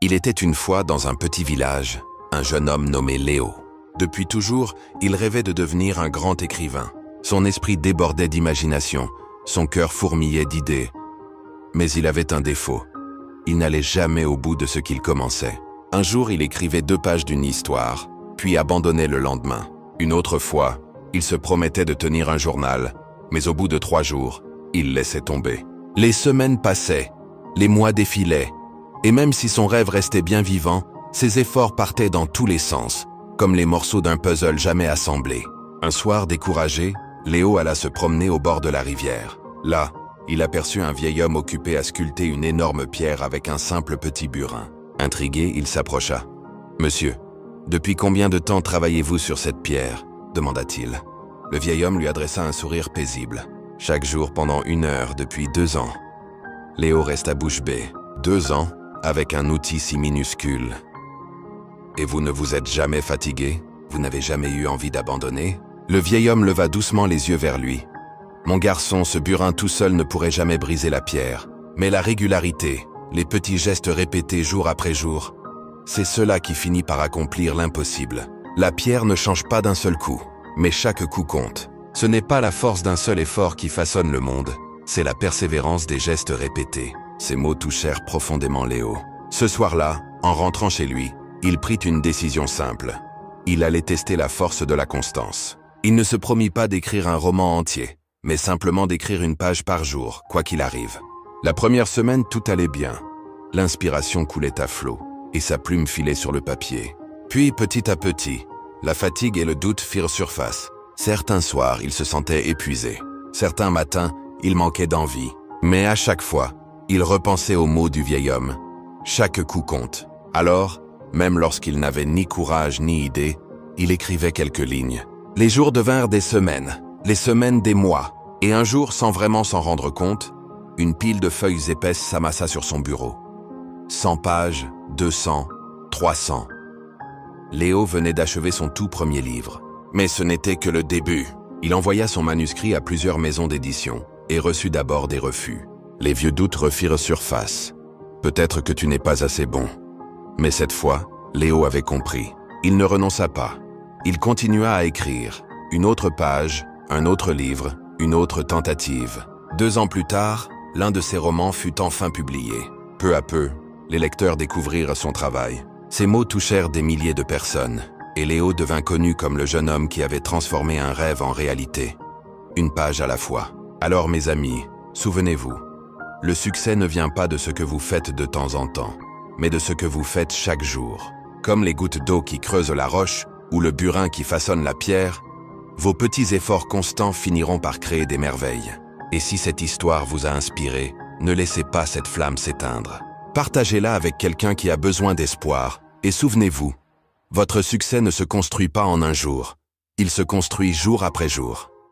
Il était une fois dans un petit village, un jeune homme nommé Léo. Depuis toujours, il rêvait de devenir un grand écrivain. Son esprit débordait d'imagination, son cœur fourmillait d'idées. Mais il avait un défaut. Il n'allait jamais au bout de ce qu'il commençait. Un jour, il écrivait 2 pages d'une histoire, puis abandonnait le lendemain. Une autre fois, il se promettait de tenir un journal, mais au bout de 3 jours, il laissait tomber. Les semaines passaient, les mois défilaient, et même si son rêve restait bien vivant, ses efforts partaient dans tous les sens, comme les morceaux d'un puzzle jamais assemblés. Un soir découragé, Léo alla se promener au bord de la rivière. Là, il aperçut un vieil homme occupé à sculpter une énorme pierre avec un simple petit burin. Intrigué, il s'approcha. « Monsieur, depuis combien de temps travaillez-vous sur cette pierre ?» demanda-t-il. Le vieil homme lui adressa un sourire paisible. « Chaque jour pendant 1 heure depuis 2 ans. » Léo resta bouche bée. 2 ans, avec un outil si minuscule. « Et vous ne vous êtes jamais fatigué? Vous n'avez jamais eu envie d'abandonner ?» Le vieil homme leva doucement les yeux vers lui. « Mon garçon, ce burin tout seul ne pourrait jamais briser la pierre. Mais la régularité, les petits gestes répétés jour après jour, c'est cela qui finit par accomplir l'impossible. La pierre ne change pas d'un seul coup, mais chaque coup compte. Ce n'est pas la force d'un seul effort qui façonne le monde, c'est la persévérance des gestes répétés. » Ces mots touchèrent profondément Léo. Ce soir-là, en rentrant chez lui, il prit une décision simple. Il allait tester la force de la constance. Il ne se promit pas d'écrire un roman entier, mais simplement d'écrire 1 page par jour, quoi qu'il arrive. La première semaine, tout allait bien. L'inspiration coulait à flot, et sa plume filait sur le papier. Puis, petit à petit, la fatigue et le doute firent surface. Certains soirs, il se sentait épuisé. Certains matins, il manquait d'envie. Mais à chaque fois, il repensait aux mots du vieil homme. Chaque coup compte. Alors, même lorsqu'il n'avait ni courage ni idée, il écrivait quelques lignes. Les jours devinrent des semaines, les semaines des mois, et un jour, sans vraiment s'en rendre compte, une pile de feuilles épaisses s'amassa sur son bureau. 100 pages, 200, 300. Léo venait d'achever son tout premier livre. Mais ce n'était que le début. Il envoya son manuscrit à plusieurs maisons d'édition et reçut d'abord des refus. Les vieux doutes refirent surface. Peut-être que tu n'es pas assez bon. Mais cette fois, Léo avait compris. Il ne renonça pas. Il continua à écrire. 1 autre page, un autre livre, une autre tentative. 2 ans plus tard, l'un de ses romans fut enfin publié. Peu à peu, les lecteurs découvrirent son travail. Ses mots touchèrent des milliers de personnes, et Léo devint connu comme le jeune homme qui avait transformé un rêve en réalité. 1 page à la fois. Alors mes amis, souvenez-vous, le succès ne vient pas de ce que vous faites de temps en temps, mais de ce que vous faites chaque jour. Comme les gouttes d'eau qui creusent la roche ou le burin qui façonne la pierre, vos petits efforts constants finiront par créer des merveilles. Et si cette histoire vous a inspiré, ne laissez pas cette flamme s'éteindre. Partagez-la avec quelqu'un qui a besoin d'espoir, et souvenez-vous, votre succès ne se construit pas en un jour, il se construit jour après jour.